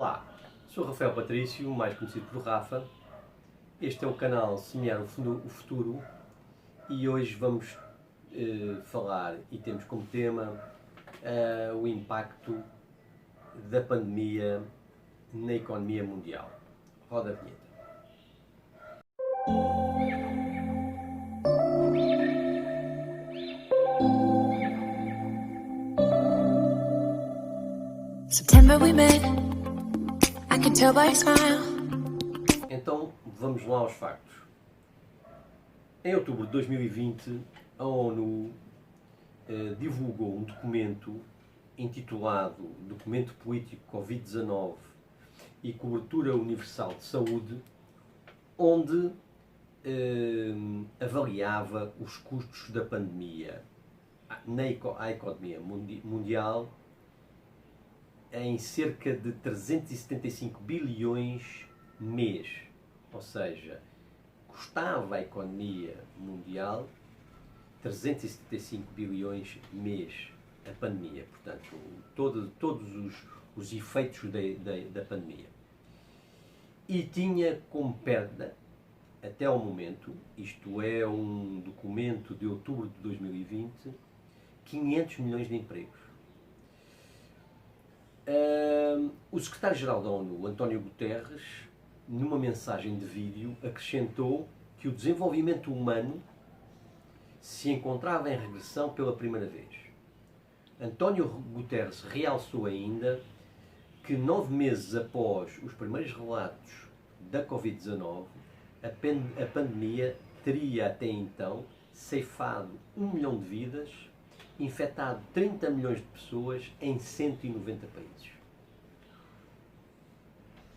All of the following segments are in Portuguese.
Olá, sou Rafael Patrício, mais conhecido por Rafa. Este é o canal Semear o Futuro e hoje vamos falar e temos como tema o impacto da pandemia na economia mundial. Roda a vinheta. September we met. I could tell by your smile. Então, vamos lá aos factos. Em outubro de 2020, a ONU divulgou um documento intitulado Documento Político Covid-19 e Cobertura Universal de Saúde, onde avaliava os custos da pandemia à economia mundial em cerca de 375 bilhões mês, ou seja, custava à economia mundial 375 bilhões mês a pandemia, portanto, todos os efeitos da pandemia. E tinha como perda, até ao momento, isto é um documento de outubro de 2020, 500 milhões de empregos. O secretário-geral da ONU, António Guterres, numa mensagem de vídeo, acrescentou que o desenvolvimento humano se encontrava em regressão pela primeira vez. António Guterres realçou ainda que 9 meses após os primeiros relatos da Covid-19, a pandemia teria até então ceifado 1 milhão de vidas, infectado 30 milhões de pessoas em 190 países.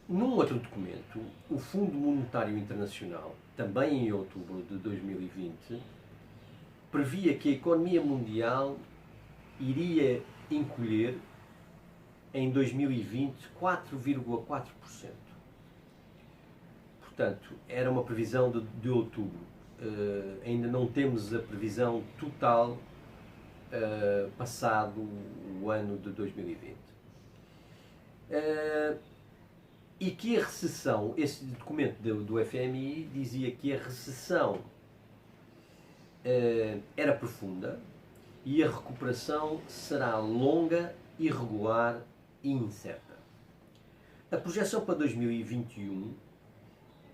Num outro documento, o Fundo Monetário Internacional, também em outubro de 2020, previa que a economia mundial iria encolher em 2020 4,4%. Portanto, era uma previsão de outubro. Ainda não temos a previsão total passado o ano de 2020. E que a recessão, esse documento do FMI dizia que a recessão era profunda e a recuperação será longa, irregular e incerta. A projeção para 2021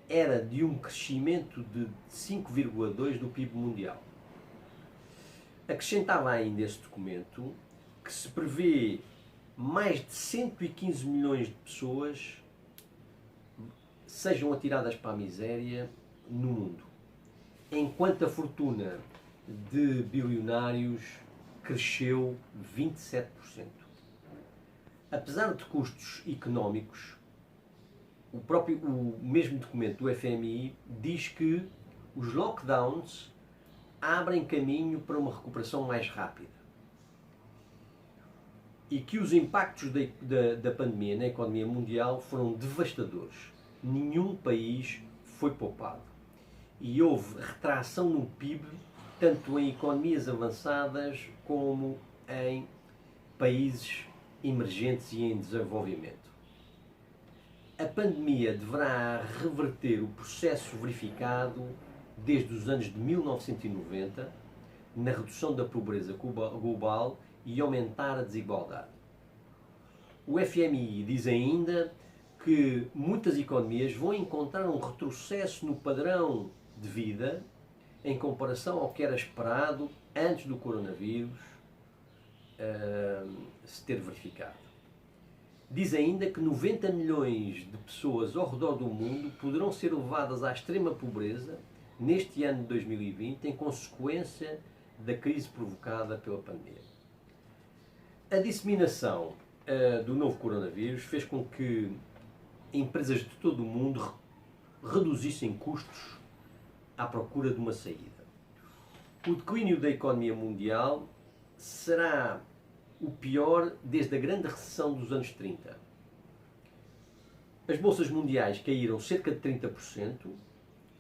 era de um crescimento de 5,2% do PIB mundial. Acrescentava ainda esse documento que se prevê mais de 115 milhões de pessoas sejam atiradas para a miséria no mundo, enquanto a fortuna de bilionários cresceu 27%. Apesar de custos económicos, o mesmo documento do FMI diz que os lockdowns abrem caminho para uma recuperação mais rápida e que os impactos da pandemia na economia mundial foram devastadores. Nenhum país foi poupado e houve retração no PIB, tanto em economias avançadas como em países emergentes e em desenvolvimento. A pandemia deverá reverter o processo verificado desde os anos de 1990 na redução da pobreza global e aumentar a desigualdade. O FMI diz ainda que muitas economias vão encontrar um retrocesso no padrão de vida em comparação ao que era esperado antes do coronavírus se ter verificado. Diz ainda que 90 milhões de pessoas ao redor do mundo poderão ser levadas à extrema pobreza neste ano de 2020 em consequência da crise provocada pela pandemia. A disseminação do novo coronavírus fez com que empresas de todo o mundo reduzissem custos à procura de uma saída. O declínio da economia mundial será o pior desde a grande recessão dos anos 30. As bolsas mundiais caíram cerca de 30%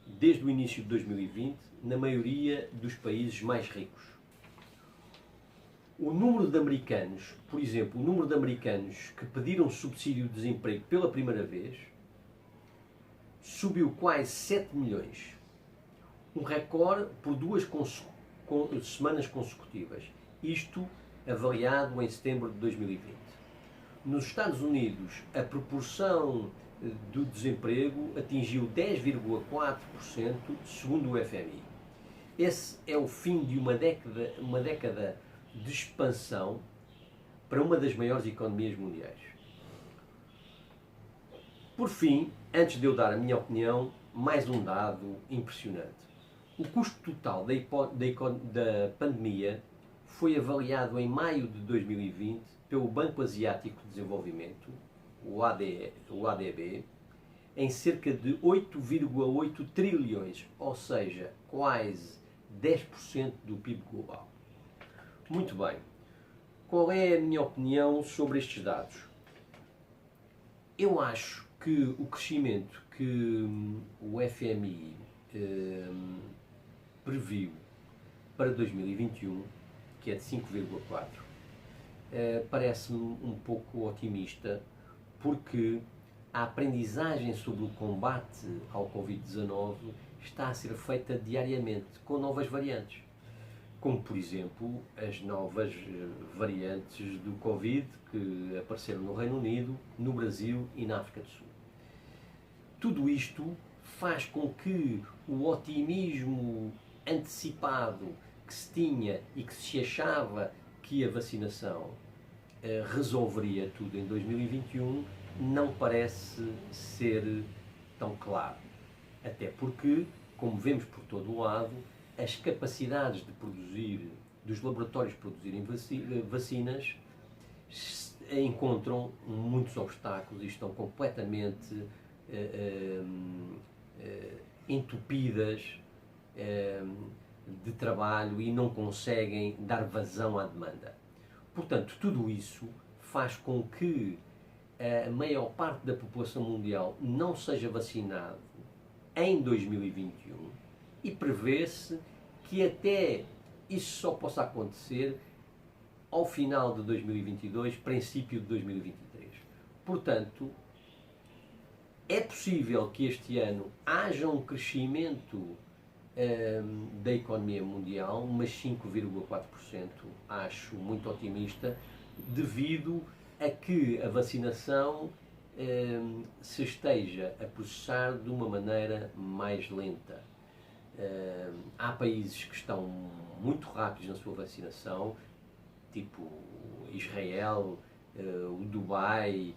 desde o início de 2020 na maioria dos países mais ricos. O número de americanos, por exemplo, o número de americanos que pediram subsídio de desemprego pela primeira vez subiu quase 7 milhões. Um recorde por semanas consecutivas. Isto avaliado em setembro de 2020. Nos Estados Unidos, a proporção do desemprego atingiu 10,4%, segundo o FMI. Esse é o fim de uma década de expansão para uma das maiores economias mundiais. Por fim, antes de eu dar a minha opinião, mais um dado impressionante. O custo total da pandemia foi avaliado em maio de 2020 pelo Banco Asiático de Desenvolvimento, o ADB, em cerca de 8,8 trilhões, ou seja, quase 10% do PIB global. Muito bem. Qual é a minha opinião sobre estes dados? Eu acho que o crescimento que o FMI previu para 2021, que é de 5,4%, parece-me um pouco otimista, porque a aprendizagem sobre o combate ao Covid-19 está a ser feita diariamente com novas variantes, como por exemplo as novas variantes do Covid que apareceram no Reino Unido, no Brasil e na África do Sul. Tudo isto faz com que o otimismo antecipado que se tinha e que se achava que a vacinação resolveria tudo em 2021 não parece ser tão claro. Até porque, como vemos por todo o lado, as capacidades de produzir, dos laboratórios produzirem vacinas, encontram muitos obstáculos e estão completamente entupidas de trabalho e não conseguem dar vazão à demanda. Portanto, tudo isso faz com que a maior parte da população mundial não seja vacinada em 2021 e prevê-se que até isso só possa acontecer ao final de 2022, princípio de 2023. Portanto, é possível que este ano haja um crescimento da economia mundial, mas 5,4% acho muito otimista, devido a que a vacinação se esteja a processar de uma maneira mais lenta. Há países que estão muito rápidos na sua vacinação, tipo Israel, o Dubai,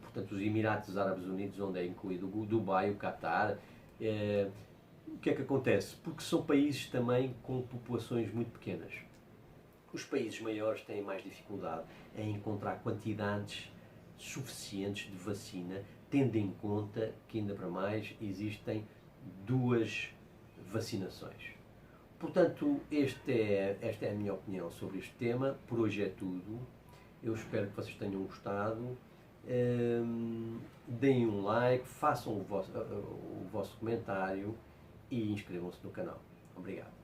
portanto os Emirados Árabes Unidos, onde é incluído o Dubai, o Qatar. O que é que acontece? Porque são países também com populações muito pequenas. Os países maiores têm mais dificuldade em encontrar quantidades suficientes de vacina, tendo em conta que, ainda para mais, existem 2 vacinações. Portanto, esta é a minha opinião sobre este tema. Por hoje é tudo. Eu espero que vocês tenham gostado. Deem um like, façam o vosso comentário e inscrevam-se no canal. Obrigado.